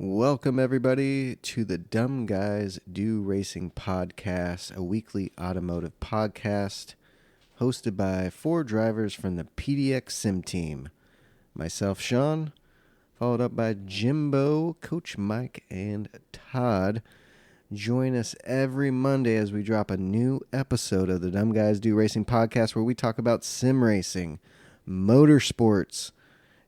Welcome, everybody, to the Dumb Guys Do Racing Podcast, a weekly automotive podcast hosted by four drivers from the PDX Sim Team. Myself, Sean, followed up by Jimbo, Coach Mike, and Todd. Join us every Monday as we drop a new episode of the Dumb Guys Do Racing Podcast where we talk about sim racing, motorsports,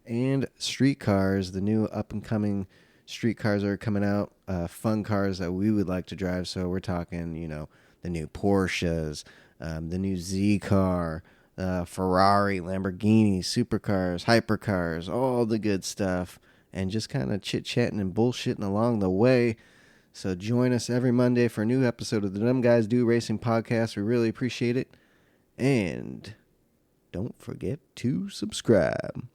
and street cars, the new up-and-coming street cars are coming out, fun cars that we would like to drive. So we're talking, the new Porsches, the new Z car, Ferrari, Lamborghini, supercars, hypercars, all the good stuff, and just kind of chit-chatting and bullshitting along the way. So join us every Monday for a new episode of the Dumb Guys Do Racing Podcast. We really appreciate it. And don't forget to subscribe.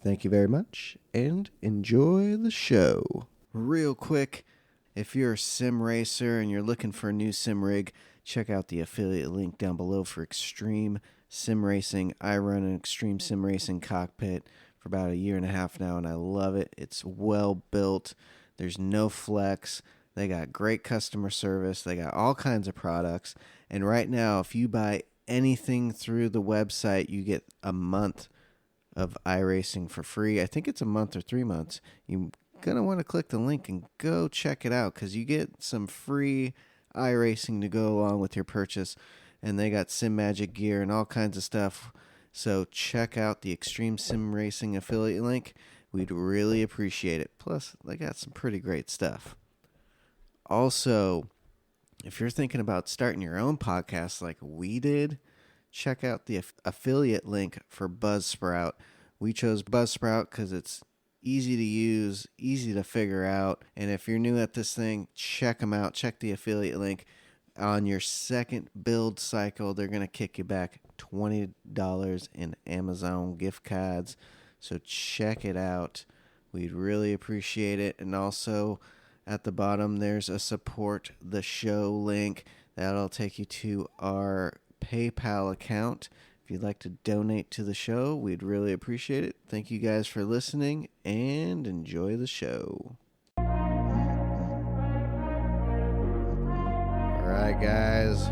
Thank you very much, and enjoy the show. Real quick, if you're a sim racer and you're looking for a new sim rig, check out the affiliate link down below for Extreme Sim Racing. I run an Extreme Sim Racing cockpit for about a year and a half now, and I love it. It's well built. There's no flex. They got great customer service. They got all kinds of products. And right now, if you buy anything through the website, you get a month of iRacing for free. I think it's a month or 3 months. You're going to want to click the link and go check it out because you get some free iRacing to go along with your purchase. And they got Sim Magic gear and all kinds of stuff. So check out the Extreme Sim Racing affiliate link. We'd really appreciate it. Plus, they got some pretty great stuff. Also, if you're thinking about starting your own podcast like we did, check out the affiliate link for Buzzsprout. We chose Buzzsprout because it's easy to use, easy to figure out. And if you're new at this thing, check them out. Check the affiliate link. On your second build cycle, they're going to kick you back $20 in Amazon gift cards. So check it out. We'd really appreciate it. And also at the bottom, there's a support the show link. That'll take you to our PayPal account. If you'd like to donate to the show, we'd really appreciate it. Thank you guys for listening and enjoy the show. All right, guys.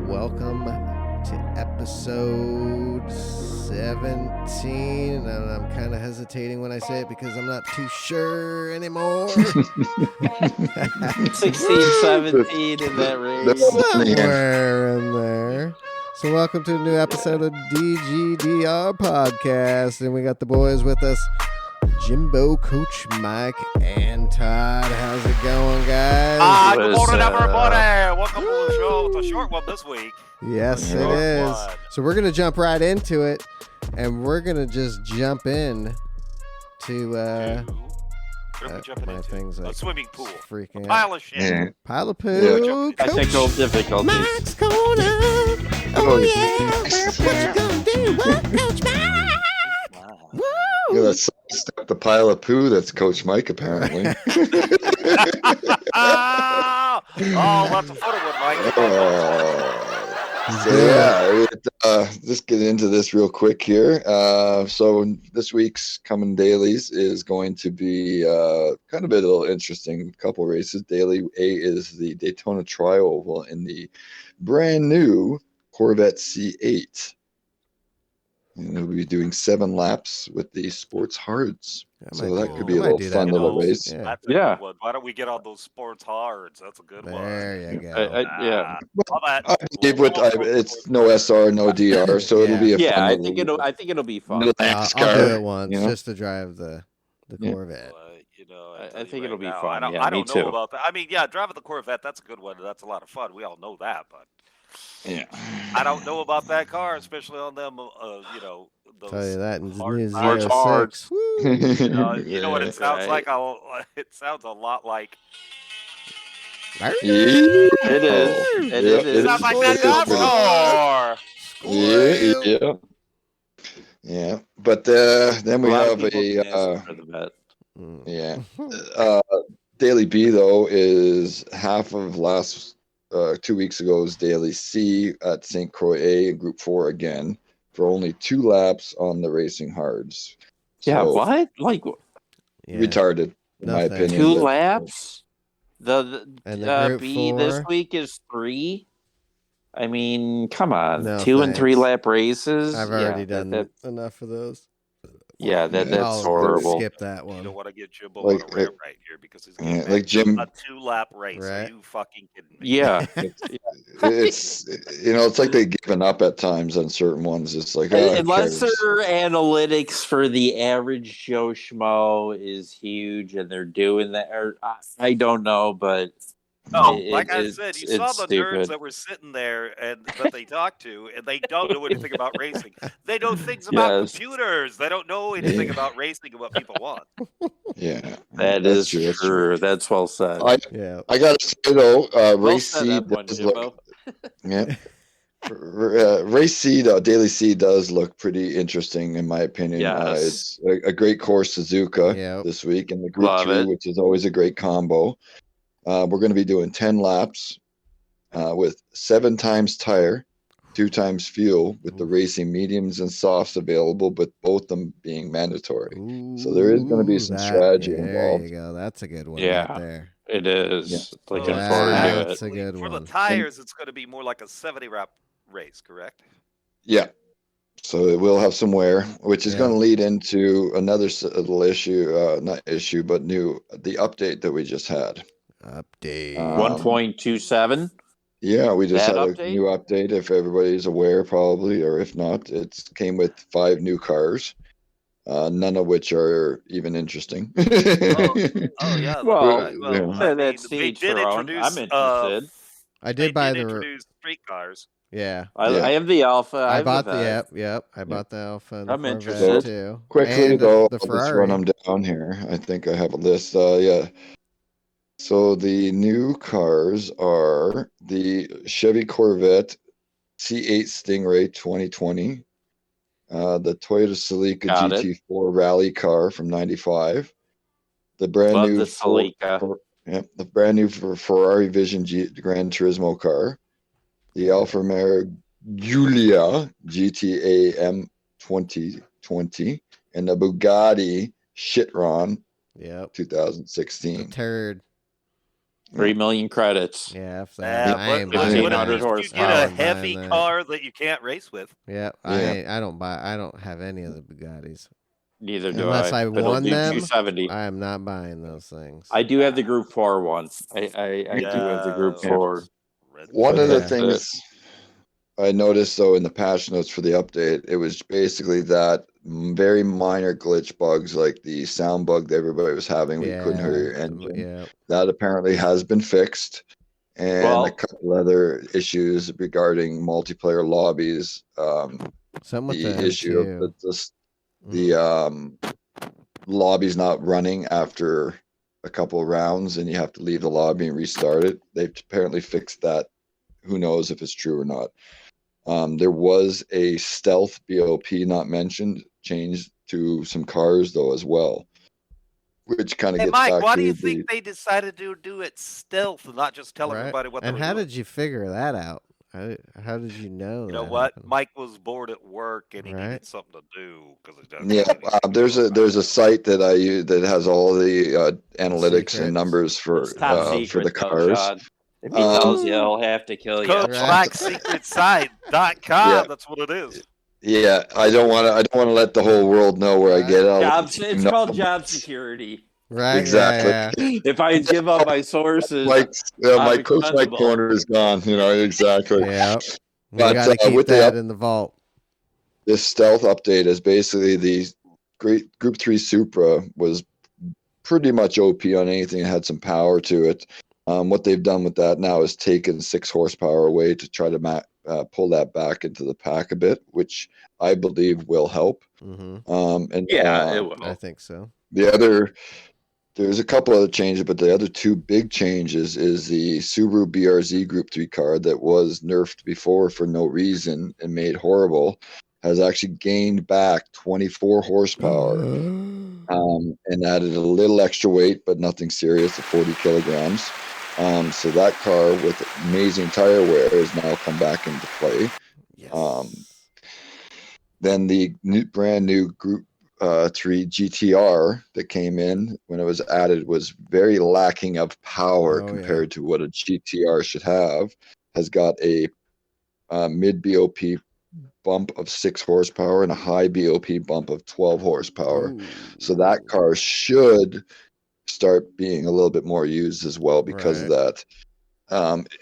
Welcome to episode 17. And I'm kind of hesitating when I say it because I'm not too sure anymore. 16, 17 in that range. Somewhere in there. So welcome to a new episode of DGDR Podcast. And we got the boys with us, Jimbo, Coach Mike, and Todd. How's it going, guys? Good morning, everybody. Welcome to the show. It's a short one this week. Yes, it is. So we're going to jump right into it. And we're going to just jump in to... my thing's like a swimming pool, freaking a pile of shit, pile of poo. Yeah. Technical difficulties. Mike's corner. Oh yeah, what you gonna do? What, Coach Mike? Woo! Yeah, that's the pile of poo. That's Coach Mike, apparently. Oh, that's a funny one, Mike. Just get into this real quick here. So this week's coming dailies is going to be kind of a little interesting. Couple races. Daily A is the Daytona Tri-Oval in the brand new Corvette C8. And we'll be doing 7 laps with the sports hards. So that could be a little fun little race. Yeah. That's a good one. Why don't we get on those sports hards? That's a good one. There you go. Yeah. It's no SR, no DR, so it'll be a fun I think it'll be fun. I'll do it once just to drive the Corvette. I think it'll be fun. I don't know about that. I mean, driving the Corvette, that's a good one. That's a lot of fun. We all know that, but I don't know about that car, especially on them. Those tell you that in hard, hards. You know what it sounds like? It sounds a lot like. It is. It sounds like that car. Yeah. But then we have Daily B though is half of last 2 weeks ago's Daily C at St. Croix A in Group 4 again for only 2 laps on the racing hards. Yeah, what? Like retarded. in my opinion. 2 laps. The Group B 4? this week is 3. I mean, come on, No, 2 and 3 thanks. lap races. I've already done enough of those. Yeah, that's I'll horrible. skip that one. You don't want to get Jimbo on a rant right here because he's going to like Jim, a 2-lap race. Right. Are you fucking kidding me? Yeah. it's it's like they've given up at times on certain ones. It's like unless their analytics for the average Joe Schmo is huge and they're doing that, or I don't know, but like I said, you saw the stupid. nerds that were sitting there and that they talked to, and they don't know anything about racing. They know things about computers. They don't know anything about racing and what people want. Yeah, that's true. That's well said. I got to say though, Race C does look. Race C, Daily C does look pretty interesting in my opinion. It's a great course, Suzuka this week, and the Group 3, which is always a great combo. We're going to be doing 10 laps with 7 times tire, 2 times fuel, with the racing mediums and softs available, but both of them being mandatory. So there is going to be some strategy involved. There you go. That's a good one right there. It is. Yeah. Looking forward to it. That's a good one. For the tires, it's going to be more like a 70-lap race, correct? Yeah. So it will have some wear, which is going to lead into another little issue, not issue, but the update that we just had. Update 1.27. Yeah, we just had update? a new update. If everybody's aware, probably, or if not, it came with 5 new cars, none of which are even interesting. Yeah. They did introduce. I'm interested. I did buy introduce street cars. Yeah, I have the Alpha. I bought the I bought the Alpha. And I'm the interested too. Quickly and though, the I'll Ferrari. just run them down here. I think I have a list. So the new cars are the Chevy Corvette C8 Stingray 2020, the Toyota Celica GT4 rally car from '95, the brand new the brand new Ferrari Vision Gran Turismo car, the Alfa Romeo Giulia GTA M 2020, and the Bugatti Chiron 2016. The turd. 3 million credits. Yeah, but at least you get a heavy car that you can't race with. Yeah, I don't have any of the Bugattis. Neither do Unless I won them, 270. I am not buying those things. I do have the Group 4 one. I do have the Group 4. One of the things I noticed, though, in the patch notes for the update, it was basically that very minor glitch bugs, like the sound bug that everybody was having. We couldn't hear your engine. Yeah. That apparently has been fixed. And a couple other issues regarding multiplayer lobbies. The issue of the lobby's not running after a couple of rounds and you have to leave the lobby and restart it. They've apparently fixed that. Who knows if it's true or not. There was a stealth BOP not mentioned, changed to some cars though as well, which kind of gets Mike, back why to do you think they decided to do it stealth and not just tell everybody what they were doing? And how did you figure that out? How did you know? You know what? Happened? Mike was bored at work and he needed something to do there's a site that I use that has all the analytics and numbers for the cars. If he tells you, he'll have to kill you. CoachBlackSecretSide.com. Yeah. That's what it is. Yeah, I don't want to let the whole world know where I get it. It's called job security. Right. Exactly. Yeah. If I give up my sources, my Coach Mike corner is gone. Exactly. Yeah. We got to keep that in the vault. This stealth update is basically the Group 3 Supra was pretty much OP on anything that had some power to it. What they've done with that now is taken 6 horsepower away to try to pull that back into the pack a bit, which I believe will help. Mm-hmm. It will. I think so. There's a couple other changes, but the other 2 big changes is the Subaru BRZ Group 3 car that was nerfed before for no reason and made horrible, has actually gained back 24 horsepower and added a little extra weight, but nothing serious, at 40 kilograms. So that car with amazing tire wear has now come back into play. Yes. Then the brand new Group GTR that came in when it was added was very lacking of power compared to what a GTR should have. Has got a mid BOP bump of 6 horsepower and a high BOP bump of 12 horsepower. Ooh. So that car should start being a little bit more used as well because of that.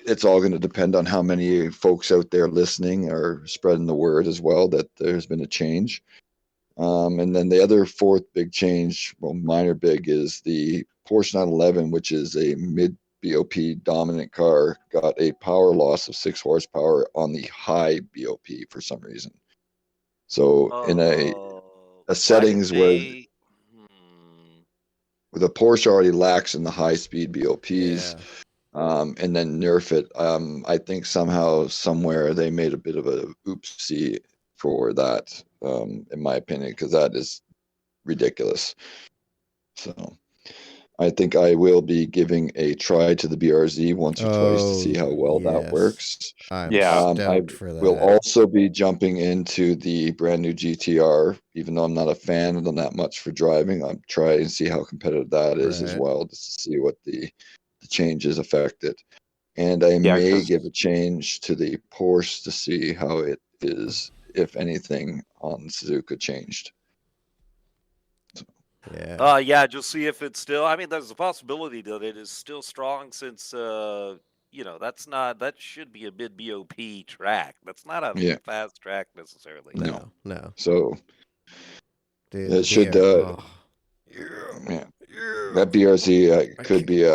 It's all going to depend on how many folks out there listening are spreading the word as well that there's been a change. And then the other fourth big change, well, minor big, is the Porsche 911, which is a mid BOP dominant car, got a power loss of 6 horsepower on the high BOP for some reason. So in a settings where the Porsche already lacks in the high speed BOPs, and then nerf it. I think somehow, somewhere they made a bit of a oopsie for that, in my opinion, because that is ridiculous. So I think I will be giving a try to the BRZ once or twice to see how well that works. I will also be jumping into the brand new GTR, even though I'm not a fan of them that much for driving. I'm trying to see how competitive that is as well, just to see what the changes affect it. And I may give a change to the Porsche to see how it is, if anything, on Suzuka changed. Just see if it's still. I mean, there's a possibility that it is still strong since that should be a mid BOP track. That's not a fast track necessarily. No. So it should. That BRZ could be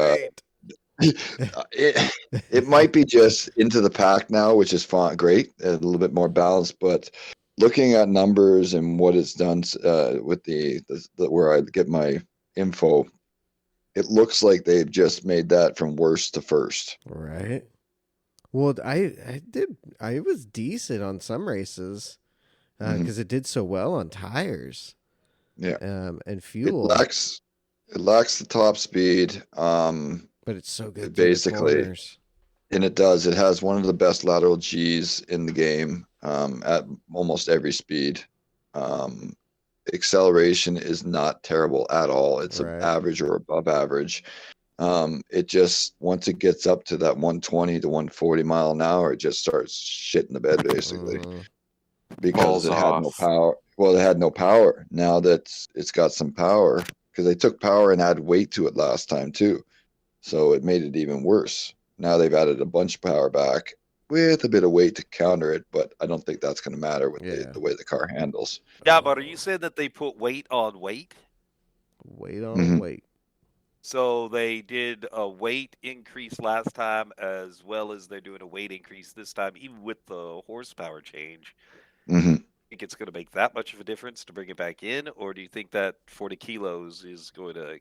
it might be just into the pack now, which is fine, great, a little bit more balanced, but. Looking at numbers and what it's done with the where I get my info, it looks like they've just made that from worst to first. Right. Well, I was decent on some races because it did so well on tires. Yeah. And fuel. It lacks the top speed. But it's so good. Basically. And it does. It has one of the best lateral Gs in the game at almost every speed. Acceleration is not terrible at all. It's an average or above average. It just, once it gets up to that 120 to 140 mile an hour, it just starts shitting the bed, basically. Because it had no power. Well, it had no power. Now that it's got some power, because they took power and added weight to it last time, too. So it made it even worse. Now they've added a bunch of power back with a bit of weight to counter it, but I don't think that's going to matter with the way the car handles. Yeah, but are you saying that they put weight on weight? Weight on weight. So they did a weight increase last time as well as they're doing a weight increase this time, even with the horsepower change. Mm-hmm. Think it's going to make that much of a difference to bring it back in, or do you think that 40 kilos is going to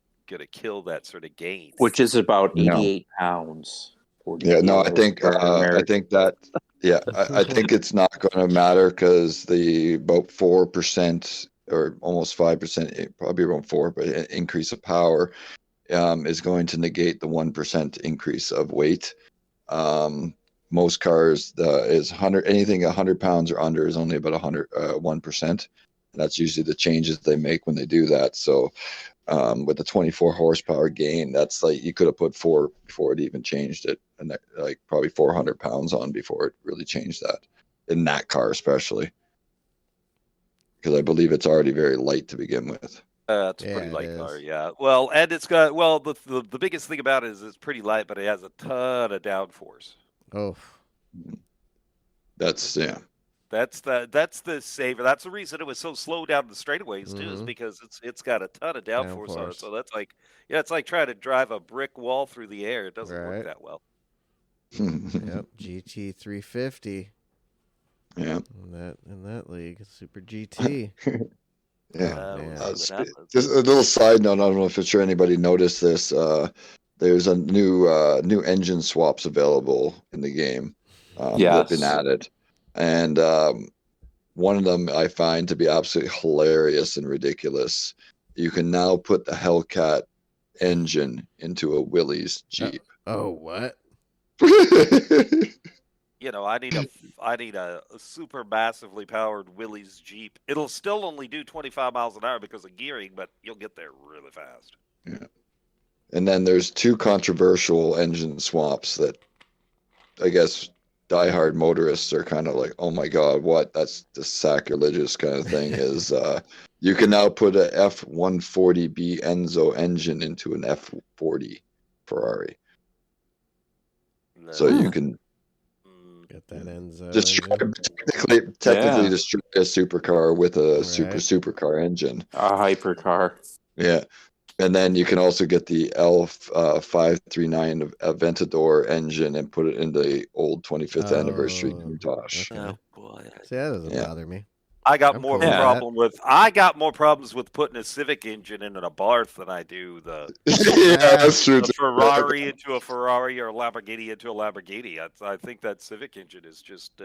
kill that sort of gain? Which is about 88 pounds. Yeah, no, I think that. Yeah, I think it's not going to matter because the about 4% or almost 5%, probably around 4%, but increase of power is going to negate the 1% increase of weight. Most cars is 100, anything 100 pounds or under is only about 1%. That's usually the changes they make when they do that. So with the 24 horsepower gain, that's like you could have put 4 before it even changed it, and like probably 400 pounds on before it really changed that in that car, especially because I believe it's already very light to begin with. It's a pretty light car, yeah. Well, and it's got the biggest thing about it is it's pretty light, but it has a ton of downforce. Oh, that's That's the saver. That's the reason it was so slow down the straightaways too, is because it's got a ton of downforce on it. So that's like, it's like trying to drive a brick wall through the air. It doesn't work that well. Yep, GT 350. Yeah, in that league, Super GT. Just a little side note. I don't know if it's sure anybody noticed this. There's a new engine swaps available in the game. That have been added. And one of them I find to be absolutely hilarious and ridiculous. You can now put the Hellcat engine into a Willys Jeep. Oh, what? I need a super massively powered Willys Jeep. It'll still only do 25 miles an hour because of gearing, but you'll get there really fast. Yeah. And then there's two controversial engine swaps that I guess diehard motorists are kind of like, oh my God, what? That's the sacrilegious kind of thing. Is you can now put a F140B Enzo engine into an F40 Ferrari. So you can get that Enzo technically destroy a supercar with a supercar engine. A hypercar. Yeah. And then you can also get the L539 Aventador engine and put it in the old 25th anniversary Countach. Okay. Oh boy. See, that doesn't bother me. I got more problems with putting a Civic engine in a Barth than I do the that's true. The Ferrari into a Ferrari or a Lamborghini into a Lamborghini. I think that Civic engine is just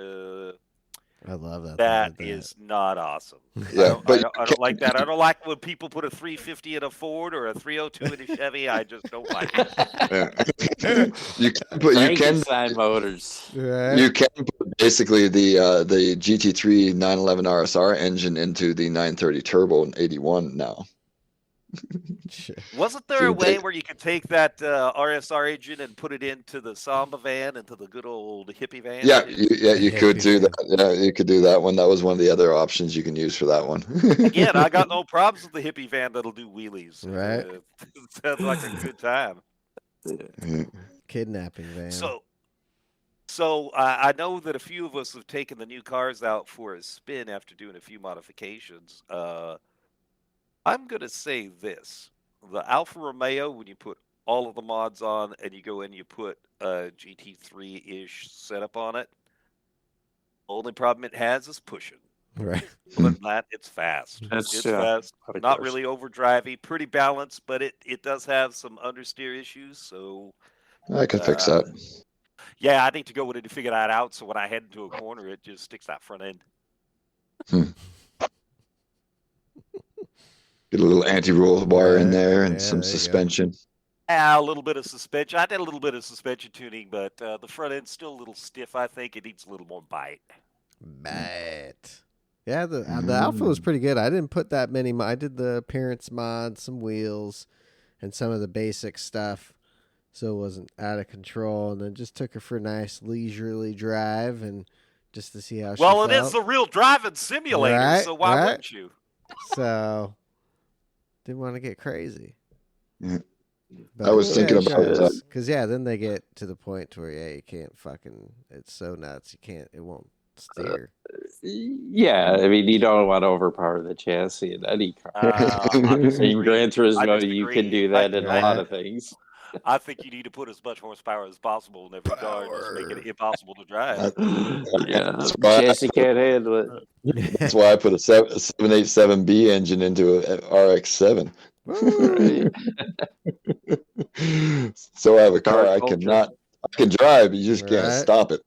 I love that. That is not awesome. Yeah, I don't like that. I don't like when people put a 350 in a Ford or a 302 in a Chevy. I just don't like it. You can motors. Right. You can put basically the GT3 911 RSR engine into the 930 Turbo in 81 now. Wasn't there a way where you could take that RSR engine and put it into the Samba van, into the good old hippie van? Yeah, you could do that. Yeah, you could do that one. That was one of the other options you can use for that one. Again, I got no problems with the hippie van that'll do wheelies. Right. It sounds like a good time. Kidnapping van. So I know that a few of us have taken the new cars out for a spin after doing a few modifications. I'm going to say this. The Alfa Romeo, when you put all of the mods on and you go in, you put a GT3-ish setup on it, only problem it has is pushing. Right. Other than that, it's fast. It's fast. Not really overdrivey. Pretty balanced, but it does have some understeer issues. So I can fix that. Yeah, I need to go with it to figure that out. So when I head into a corner, it just sticks that front end. Get a little anti-roll bar in there and some suspension. A little bit of suspension. I did a little bit of suspension tuning, but the front end's still a little stiff. I think it needs a little more bite. Yeah, the Alpha was pretty good. I didn't put that many. I did the appearance mods, some wheels, and some of the basic stuff, so it wasn't out of control. And then just took her for a nice leisurely drive and just to see how she felt. Well, it is a real driving simulator, so why wouldn't you? So didn't want to get crazy. Yeah. But I was thinking about that. Because, then they get to the point where, you can't fucking, it's so nuts. It won't steer. Yeah, I mean, you don't want to overpower the chassis in any car. In Gran Turismo, you can do that in a lot of things. I think you need to put as much horsepower as possible in every car and just make it impossible to drive. The chassis can't handle it. That's why I put a 787B engine into an RX-7. So I have a car I can drive, you just can't stop it.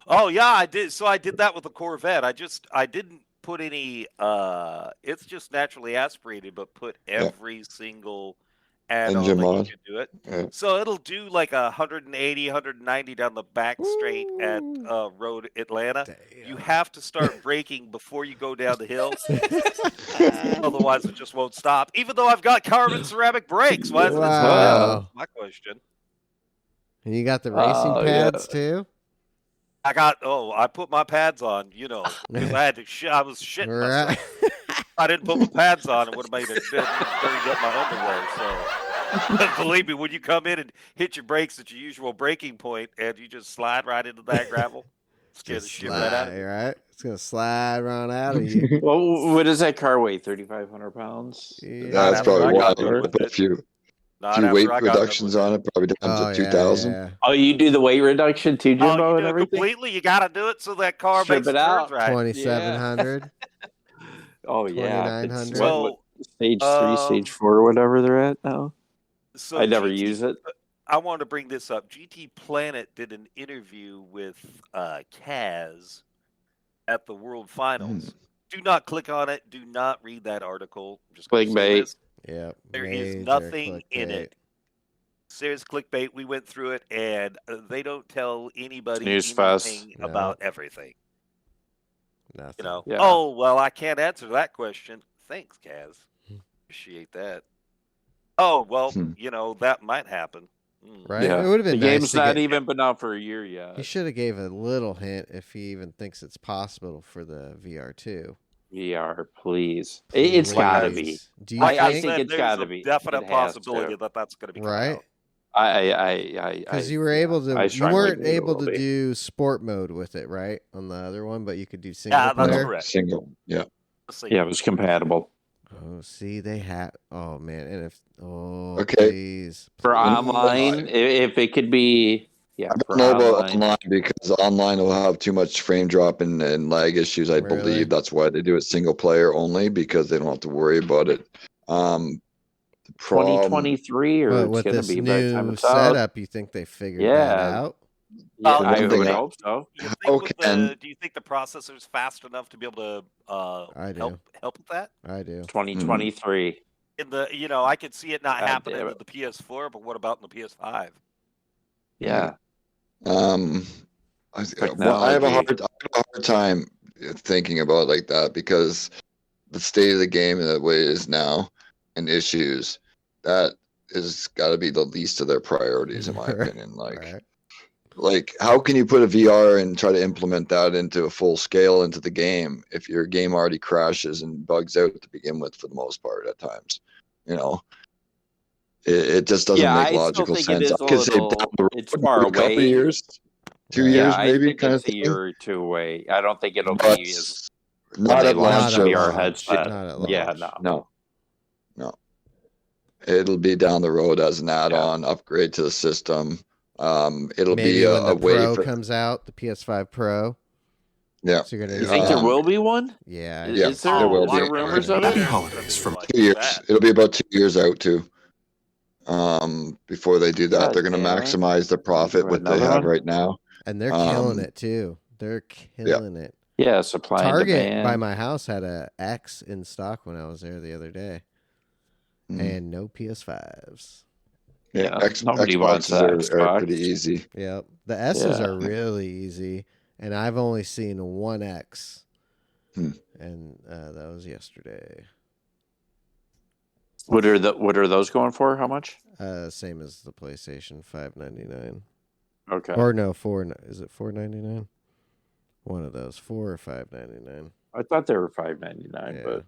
Oh yeah, I did. So I did that with the Corvette. I didn't put any. It's just naturally aspirated, but put every single add-on that you can do it. Yeah. So it'll do like 180, 190 down the back straight at Road Atlanta. Damn. You have to start braking before you go down the hill. Otherwise, it just won't stop. Even though I've got carbon ceramic brakes. Why isn't it stop? My question. And you got the racing pads too? I put my pads on, because I had to I was shitting myself. I didn't put my pads on, it would have made it dirty up my underwear. So believe me, when you come in and hit your brakes at your usual braking point and you just slide right into that gravel, scare the shit right out of you. Right? It's gonna slide right out of you. Well, what does that car weigh? 3,500 pounds? Yeah, that's probably why I put a few weight reductions on it, probably down to 2,000. Yeah. Oh, you do the weight reduction too, Jimbo, and everything? Completely. You got to do it so that car makes it out right. 2,700. Oh yeah, 2,900. Well, stage 3, stage 4, whatever they're at now. So I never use it. I wanted to bring this up. GT Planet did an interview with Kaz at the World Finals. Do not click on it. Do not read that article. Just clickbait. Yeah, there is nothing in it. Serious clickbait. We went through it, and they don't tell anybody Newsflash. anything about everything. Nothing. You know. Yeah. Oh well, I can't answer that question. Thanks, Kaz. Appreciate that. Oh well, that might happen. Right? Yeah. It would have been the nice game's to not get... even been out for a year yet. He should have gave a little hint if he even thinks it's possible for the VR2. VR, please. It's got to be. Do you I think it's got to be. Definite possibility that that's going to be right. Because you were able to, you weren't able to be. do sport mode with it, right? On the other one, but you could do single player. That's correct. Single, yeah. Yeah, it was compatible. Oh, see, they have. Oh man, and if okay, please. For online, if it could be. Yeah, I don't know about online because online will have too much frame drop and lag issues. I believe that's why they do it single player only, because they don't have to worry about it. 2023 or it's with going to this be by the time new it's out. setup, you think they figured that out? Yeah, I would hope so. Do you think the processor's fast enough to be able to help with that? I do. 2023. In the I could see it not happening with the PS4, but what about in the PS5? Yeah. I have a hard time thinking about it like that, because the state of the game and the way it is now and issues, that is got to be the least of their priorities in my opinion. Like how can you put a VR and try to implement that into a full scale into the game if your game already crashes and bugs out to begin with for the most part at times? It just doesn't make logical sense. I could say it's far away. A couple years, 2 years maybe, kind of thing. A year or two away. I don't think it'll be as not at launch VR headset. No. It'll be down the road as an add-on upgrade to the system. It'll maybe be when the way Pro comes out, the PS5 Pro. Yeah. So you're gonna you think there will be one? Yeah. Is there? There will be rumors of it? Holidays from 2 years. It'll be about 2 years out too. Before they do that, they're going to maximize the profit what they have right now, and they're killing it too. They're killing it. Yeah, supply and Target demand. by my house had a X in stock when I was there the other day, and no PS5s. Yeah, nobody wants that. Xboxes are pretty easy. Yep, the S's are really easy, and I've only seen one X, and that was yesterday. What are those going for? How much? Same as the PlayStation, $599. Okay. Or no, is it $499? One of those, $4 or $599. I thought they were $599, but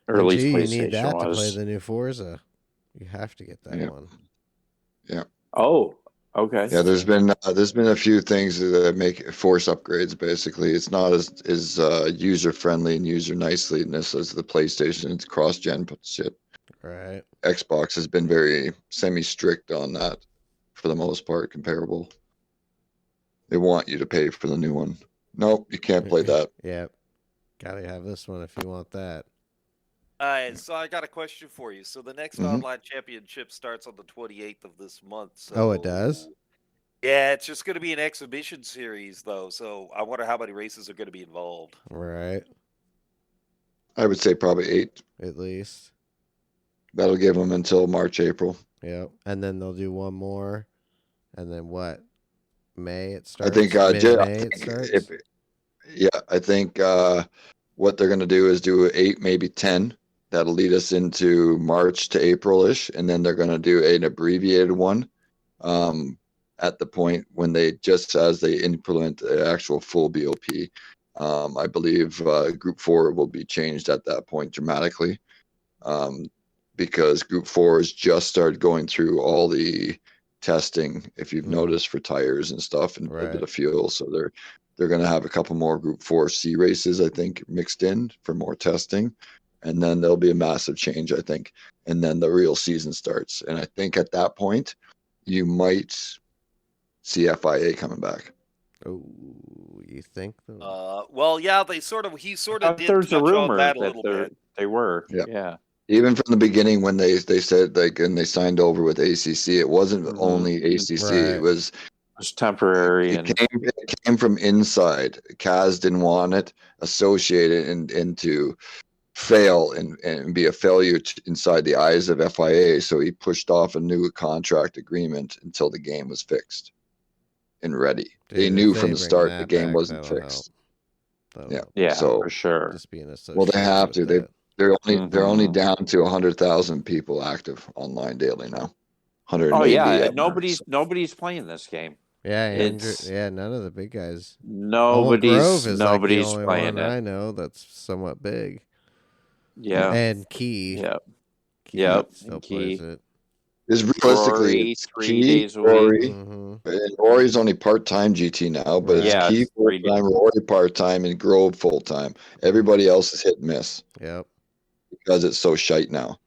or at least you PlayStation need that was. to play the new Forza. You have to get that one. Yeah. Oh, okay. Yeah, there's been a few things that make force upgrades. Basically, it's not as user friendly and user niceliness as the PlayStation. It's cross gen shit. Right. Xbox has been very semi-strict on that for the most part, comparable. They want you to pay for the new one. Nope, you can't play that. Yep. Gotta have this one if you want that. All right, so I got a question for you. So the next online championship starts on the 28th of this month. So, oh, it does? Yeah, it's just going to be an exhibition series, though. So I wonder how many races are going to be involved. Right. I would say probably 8. At least. That'll give them until March, April. Yep. And then they'll do one more. And then what? May it starts? I think, it starts? I think what they're going to do is do 8, maybe 10. That'll lead us into March to April-ish. And then they're going to do an abbreviated one at the point when as they implement the actual full BOP. I believe Group 4 will be changed at that point dramatically. Because Group 4 has just started going through all the testing, if you've noticed, for tires and stuff and a bit of fuel. So they're going to have a couple more Group 4C races, I think, mixed in for more testing. And then there'll be a massive change, I think. And then the real season starts. And I think at that point, you might see FIA coming back. Oh, you think? Well, yeah, he sort of did there's touch a rumor on that a that little bit. They were. Yeah. Even from the beginning when they said, and they signed over with ACC, it wasn't only ACC. Right. It was temporary. It came from inside. Kaz didn't want it associated into fail and be a failure inside the eyes of FIA. So he pushed off a new contract agreement until the game was fixed and ready. Dude, they knew from the start the game wasn't fixed. Yeah, so for sure. Just being well, they have to. They're only Mhm. down to 100,000 people active online daily now. 180. Oh yeah, at nobody's Marks. playing this game. Yeah, It's- none of the big guys. Nobody's Grove is like the nobody's only playing one it. I know that's somewhat big. Yeah, And Key. yeah. Key Yep, still and plays Key. it. Is realistically Rory, it's 3 Key, days a week. Rory, Mm-hmm. and Rory's only part-time GT now, but it's Yeah, Key it's 3 full-time, Rory part-time, and Grove full-time. Everybody else is hit and miss Yep. because it's so shite now.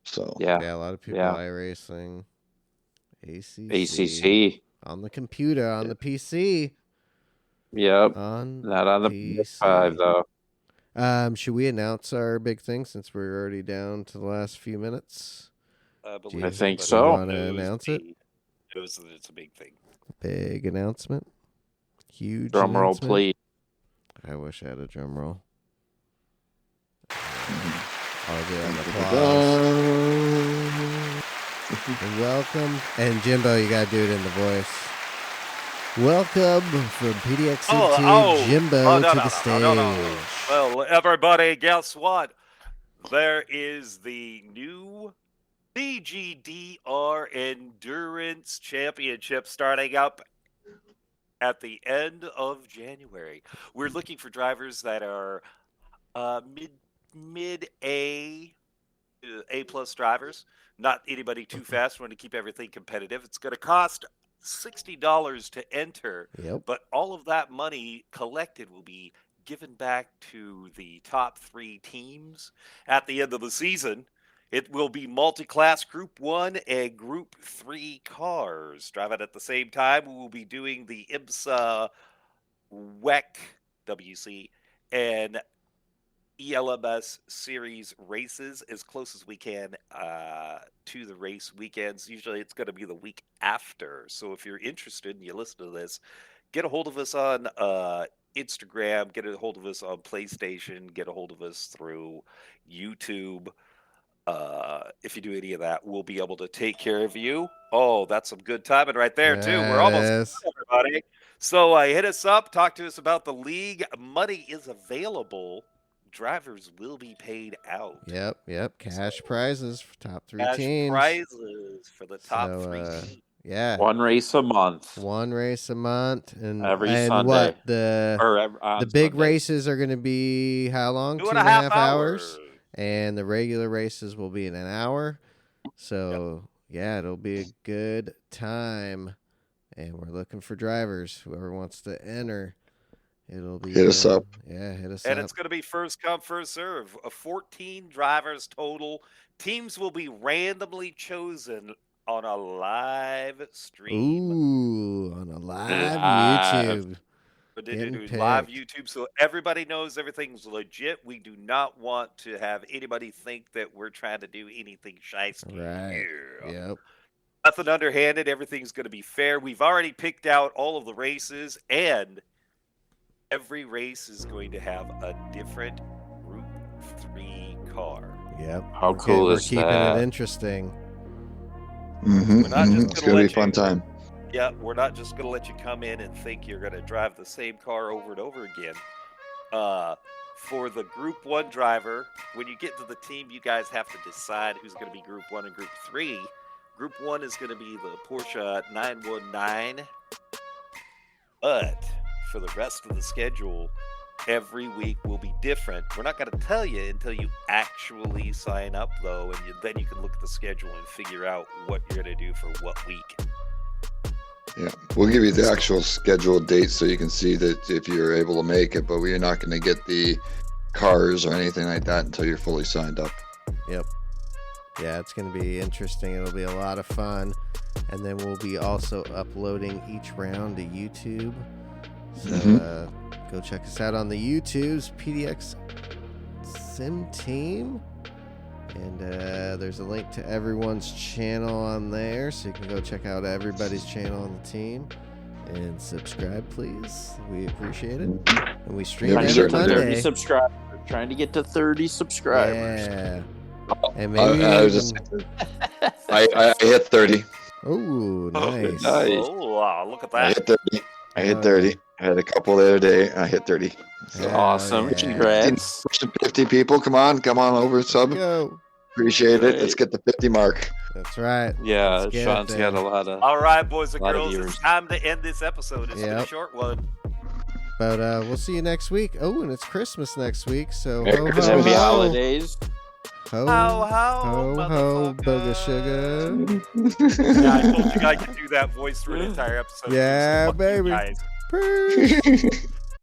So Yeah, Yeah, a lot of people Yeah. iRacing. ACC. On the computer, on the PC. Yep, On not on the PC. PS5 though. Should we announce our big thing since we're already down to the last few minutes? I Do I you think but so. wanna knows announce it? It's a big thing. Big announcement. Huge Drum roll, announcement. please. I wish I had a drum roll. I'll do an applause. Welcome. And Jimbo, you got to do it in the voice. Welcome from PDX Jimbo to the stage. No. Well, everybody, guess what? There is the new DGDR Endurance Championship starting up at the end of January. We're looking for drivers that are mid A plus drivers. Not anybody too fast. We want to keep everything competitive. It's going to cost $60 to enter, Yep. but all of that money collected will be given back to the top 3 teams at the end of the season. It will be multi-class Group 1 and Group 3 cars driving at the same time. We will be doing the IMSA WC and ELMS series races as close as we can to the race weekends. Usually it's going to be the week after. So if you're interested and you listen to this, get a hold of us on Instagram, get a hold of us on PlayStation, get a hold of us through YouTube. If you do any of that, we'll be able to take care of you. Oh, that's some good timing right there, too. We're almost done, everybody. So hit us up, talk to us about the league. Money is available. Drivers will be paid out. Yep. Cash prizes for top 3 Cash teams. prizes for the top 3 teams. Yeah. 1 race a month. 1 race a month. And Every Sunday. What? The big races are going to be how long? 2.5 hours. And the regular races will be in an hour. So, yeah, it'll be a good time. And we're looking for drivers. Whoever wants to enter, it'll be. Hit us up. Yeah, hit us up. And it's going to be first come, first serve. 14 drivers total. Teams will be randomly chosen on a live stream. Ooh, on a live YouTube. Live YouTube, so everybody knows everything's legit. We do not want to have anybody think that we're trying to do anything shiesty. Right. Yeah. Yep. Nothing underhanded. Everything's going to be fair. We've already picked out all of the races, and every race is going to have a different Group 3 car. Yep. How cool we're is keeping that? it interesting. We're not just It's going to be a fun time. Yeah, we're not just going to let you come in and think you're going to drive the same car over and over again. For the Group 1 driver, when you get to the team, you guys have to decide who's going to be Group 1 and Group 3. Group 1 is going to be the Porsche 919. But for the rest of the schedule, every week will be different. We're not going to tell you until you actually sign up, though, and then you can look at the schedule and figure out what you're going to do for what week. Yeah, we'll give you the actual scheduled date so you can see that if you're able to make it, but we're not going to get the cars or anything like that until you're fully signed up. Yep. Yeah, it's going to be interesting. It'll be a lot of fun. And then we'll be also uploading each round to YouTube. So go check us out on the YouTube's PDX Sim Team. And there's a link to everyone's channel on there, so you can go check out everybody's channel on the team. And subscribe, please. We appreciate it. And we stream every Monday. 30 subscribers. trying to get to 30 subscribers. Yeah. And maybe I hit 30. Oh, nice. Oh, wow, look at that. I hit 30. I had a couple the other day. I hit 30. So awesome. Yeah. Congrats. 50 people. Come on over, sub. Go. Appreciate it. Let's get the 50 mark. That's right. Yeah, Sean's got a lot of. All right, boys and girls, it's time to end this episode. It's a short one. But we'll see you next week. Oh, and it's Christmas next week, so Happy holidays. Ho, ho, booga sugar. Yeah, I told you I could do that voice for an entire episode. Yeah, baby. Guys.